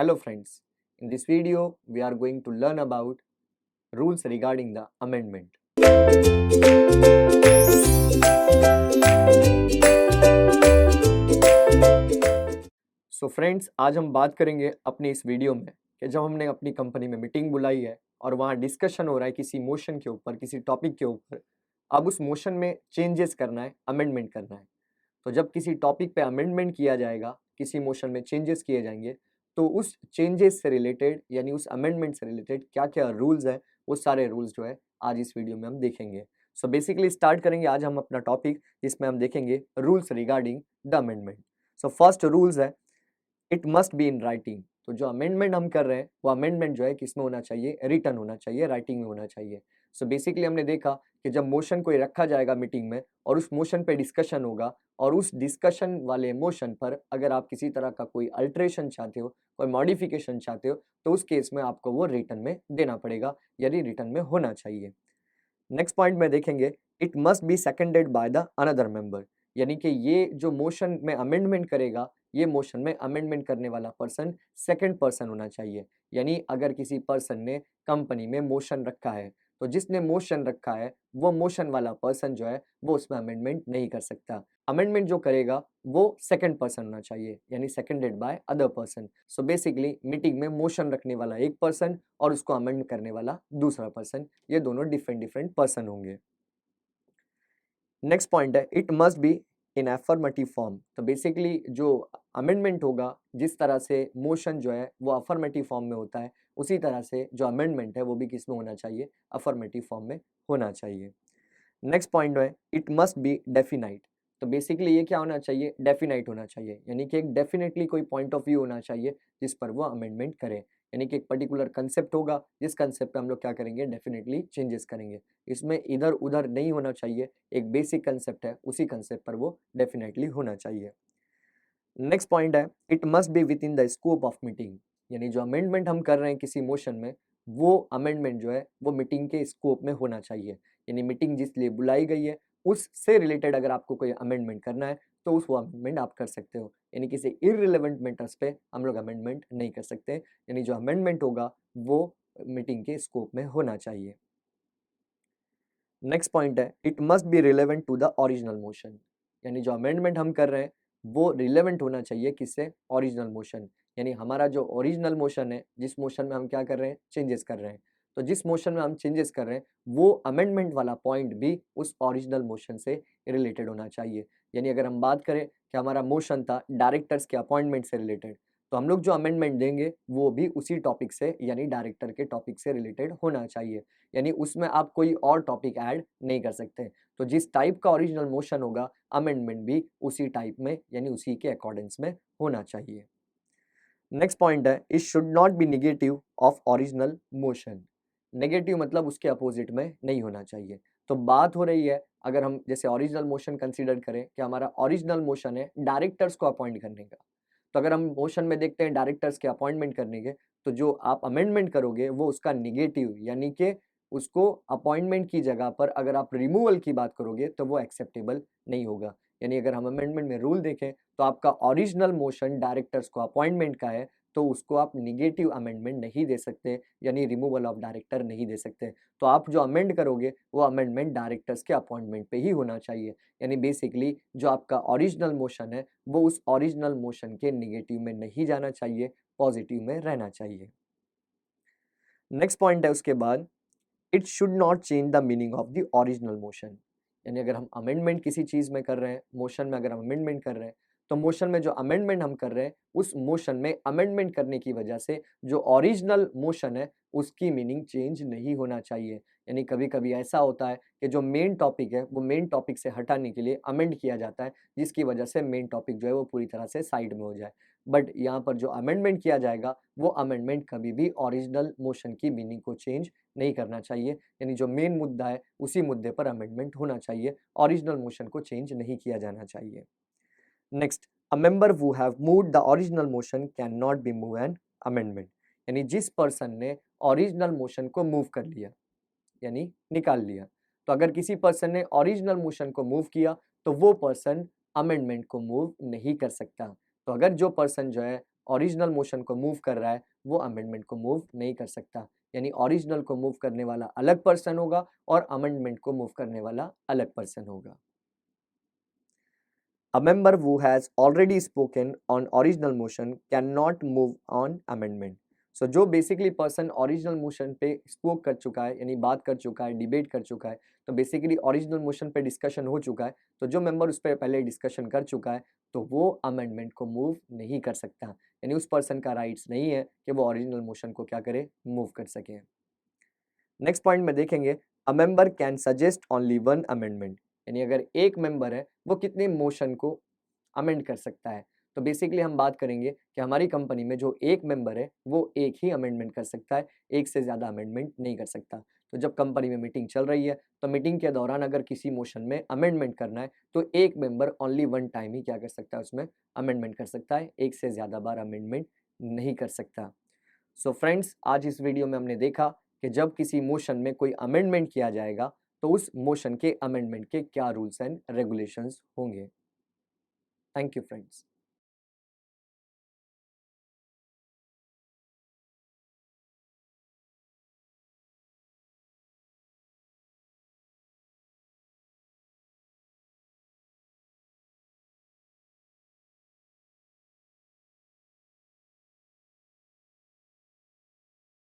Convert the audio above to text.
Hello friends, in this video we are going to learn about rules regarding the amendment. So friends, आज हम बात करेंगे अपनी इस वीडियो में कि जब हमने अपनी कंपनी में मीटिंग बुलाई है और वहाँ डिस्कशन हो रहा है किसी मोशन के ऊपर, किसी टॉपिक के ऊपर, अब उस मोशन में चेंजेस करना है, अमेंडमेंट करना है। तो जब किसी टॉपिक पे अमेंडमेंट किया जाएगा, किसी मोशन में चेंजेस किए जाएंगे, तो उस चेंजेस से रिलेटेड यानी उस अमेंडमेंट से रिलेटेड क्या-क्या रूल्स हैं, वो सारे रूल्स जो है आज इस वीडियो में हम देखेंगे। सो बेसिकली स्टार्ट करेंगे आज हम अपना टॉपिक, जिसमें हम देखेंगे rules regarding the amendment. So first rules है, it must be in writing. तो जो अमेंडमेंट हम कर रहे हैं वो अमेंडमेंट जो है किस में होना चाहिए, रिटन होना चाहिए, राइटिंग में होना चाहिए। सो बेसिकली हमने देखा कि जब मोशन कोई रखा जाएगा मीटिंग में और उस मोशन पे डिस्कशन होगा और उस डिस्कशन वाले मोशन पर अगर आप किसी तरह का कोई अल्टरेशन चाहते हो, कोई मॉडिफिकेशन चाहते हो, तो उस केस में आपको वो रिटन में देना पड़ेगा, यानी रिटन में होना चाहिए। नेक्स्ट पॉइंट में देखेंगे, it must be seconded by the another member. यानी कि ये जो मोशन में अमेंडमेंट करेगा, ये मोशन में अमेंडमेंट करने वाला पर्सन सेकंड पर्सन होना चाहिए। यानी अगर किसी पर्सन ने कंपनी में मोशन रखा है, तो जिसने मोशन रखा है वो मोशन वाला पर्सन जो है वो उसमें अमेंडमेंट नहीं कर सकता। अमेंडमेंट जो करेगा वो सेकंड पर्सन होना चाहिए, यानी seconded by other person. So basically meeting में मोशन रखने वाला एक पर्सन और उसको अमेंड करने वाला दूसरा पर्सन, ये दोनों डिफरेंट डिफरेंट पर्सन होंगे। नेक्स्ट पॉइंट है, it must be in affirmative form. तो बेसिकली जो अमेंडमेंट होगा, जिस तरह से मोशन जो है वो अफर्मेटिव फॉर्म में होता है, उसी तरह से जो अमेंडमेंट है वो भी किस में होना चाहिए, अफर्मेटिव फॉर्म में होना चाहिए। नेक्स्ट पॉइंट है, इट मस्ट बी डेफिनाइट। तो बेसिकली ये क्या होना चाहिए, डेफिनाइट होना चाहिए, यानी कि एक डेफिनेटली कोई पॉइंट ऑफ व्यू होना चाहिए जिस पर वो अमेंडमेंट करे। यानी कि एक पर्टिकुलर कंसेप्ट होगा, जिस कंसेप्ट पे हम लोग क्या करेंगे, डेफिनेटली चेंजेस करेंगे। इसमें इधर उधर नहीं होना चाहिए, एक बेसिक कंसेप्ट है, उसी कंसेप्ट पर वो डेफिनेटली होना चाहिए। नेक्स्ट पॉइंट है, it must be with in the scope of meeting. यानी जो अमेंडमेंट हम कर रहे हैं किसी मोशन में, वो अमेंडमेंट जो है वो मीटिंग के स्कोप में होना चाहिए। यानी मीटिंग जिस लिए बुलाई गई है उससे रिलेटेड अगर आपको कोई अमेंडमेंट करना है तो उस वो अमेंडमेंट आप कर सकते हो। यानी किसी इररिलेवेंट मैटर्स पे हम लोग अमेंडमेंट नहीं कर सकते। यानी जो अमेंडमेंट होगा वो मीटिंग के स्कोप में होना चाहिए। नेक्स्ट पॉइंट है, it must be relevant to the original motion. यानी जो अमेंडमेंट हम कर रहे हैं वो रिलेवेंट होना चाहिए किससे, ओरिजिनल मोशन। यानी हमारा जो ओरिजिनल मोशन है, जिस मोशन में हम क्या कर रहे हैं, चेंजेस कर रहे हैं, तो जिस मोशन में हम चेंजेस कर रहे हैं वो अमेंडमेंट वाला पॉइंट भी उस ओरिजिनल मोशन से रिलेटेड होना चाहिए। यानी अगर हम बात करें कि हमारा मोशन था डायरेक्टर्स के अपॉइंटमेंट से रिलेटेड, तो हम लोग जो अमेंडमेंट देंगे वो भी उसी टॉपिक से यानी डायरेक्टर के टॉपिक से रिलेटेड होना चाहिए। यानी उसमें आप कोई और टॉपिक ऐड नहीं कर सकते। तो जिस टाइप का ओरिजिनल मोशन होगा, अमेंडमेंट भी उसी टाइप में यानी उसी के अकॉर्डेंस में होना चाहिए। नेक्स्ट पॉइंट है, it should not be negative of original motion. Negative मतलब उसके अपोजिट में नहीं होना चाहिए। तो बात हो रही है, अगर हम जैसे ओरिजिनल मोशन कंसीडर करें कि हमारा ओरिजिनल मोशन है डायरेक्टर्स को अपॉइंट करने का, तो अगर हम मोशन में देखते हैं डायरेक्टर्स के अपॉइंटमेंट करने के, तो जो आप अमेंडमेंट करोगे वो उसका निगेटिव यानी कि उसको अपॉइंटमेंट की जगह पर अगर आप रिमूवल की बात करोगे तो वो एक्सेप्टेबल नहीं होगा। यानी अगर हम अमेंडमेंट में रूल देखें तो आपका ओरिजिनल मोशन डायरेक्टर्स को अपॉइंटमेंट का है, तो उसको आप निगेटिव अमेंडमेंट नहीं दे सकते, यानी रिमूवल ऑफ डायरेक्टर नहीं दे सकते। तो आप जो अमेंड करोगे वो अमेंडमेंट डायरेक्टर्स के अपॉइंटमेंट पे ही होना चाहिए। यानी बेसिकली जो आपका ओरिजिनल मोशन है वो उस ओरिजिनल मोशन के निगेटिव में नहीं जाना चाहिए, पॉजिटिव में रहना चाहिए। नेक्स्ट पॉइंट है उसके बाद, it should not change the meaning of the original motion. यानी अगर हम अमेंडमेंट किसी चीज में कर रहे हैं, मोशन में अगर हम अमेंडमेंट कर रहे हैं, तो मोशन में जो अमेंडमेंट हम कर रहे हैं उस मोशन में अमेंडमेंट करने की वजह से जो ओरिजिनल मोशन है उसकी मीनिंग चेंज नहीं होना चाहिए। यानी कभी कभी ऐसा होता है कि जो मेन टॉपिक है वो मेन टॉपिक से हटाने के लिए अमेंड किया जाता है, जिसकी वजह से मेन टॉपिक जो है वो पूरी तरह से साइड में हो जाए। बट यहाँ पर जो अमेंडमेंट किया जाएगा वो अमेंडमेंट कभी भी ओरिजिनल मोशन की मीनिंग को चेंज नहीं करना चाहिए। यानी जो मेन मुद्दा है उसी मुद्दे पर अमेंडमेंट होना चाहिए, ओरिजिनल मोशन को चेंज नहीं किया जाना चाहिए। Next, a member who have moved the original motion can not be move an amendment. यानी जिस पर्सन ने ओरिजिनल मोशन को मूव कर लिया यानी निकाल लिया, तो अगर किसी पर्सन ने ओरिजिनल मोशन को मूव किया तो वो पर्सन अमेंडमेंट को मूव नहीं कर सकता। तो अगर जो पर्सन जो है ओरिजिनल मोशन को मूव कर रहा है वो अमेंडमेंट को मूव नहीं कर सकता। यानी ओरिजिनल को मूव करने वाला अलग पर्सन होगा और अमेंडमेंट को मूव करने वाला अलग पर्सन होगा। A member who has already spoken on original motion cannot move on amendment. So जो बेसिकली पर्सन ओरिजिनल मोशन पे स्पोक कर चुका है यानी बात कर चुका है, डिबेट कर चुका है, तो बेसिकली ओरिजिनल मोशन पे डिस्कशन हो चुका है, तो जो मेंबर उस पर पहले डिस्कशन कर चुका है तो वो अमेंडमेंट को मूव नहीं कर सकता। यानी उस पर्सन का राइट्स नहीं है कि वो ओरिजिनल मोशन को क्या करे, मूव कर सके। नेक्स्ट पॉइंट में देखेंगे, a member can suggest only one amendment. यानी अगर एक मेंबर है वो कितने मोशन को अमेंड कर सकता है। तो बेसिकली हम बात करेंगे कि हमारी कंपनी में जो एक मेंबर है वो एक ही अमेंडमेंट कर सकता है, एक से ज़्यादा अमेंडमेंट नहीं कर सकता। तो जब कंपनी में मीटिंग चल रही है तो मीटिंग के दौरान अगर किसी मोशन में अमेंडमेंट करना है तो एक मेंबर ओनली वन टाइम ही क्या कर सकता है, उसमें अमेंडमेंट कर सकता है, एक से ज़्यादा बार अमेंडमेंट नहीं कर सकता। सो फ्रेंड्स, आज इस वीडियो में हमने देखा कि जब किसी मोशन में कोई अमेंडमेंट किया जाएगा तो उस मोशन के अमेंडमेंट के क्या रूल्स एंड रेगुलेशंस होंगे। Thank you friends.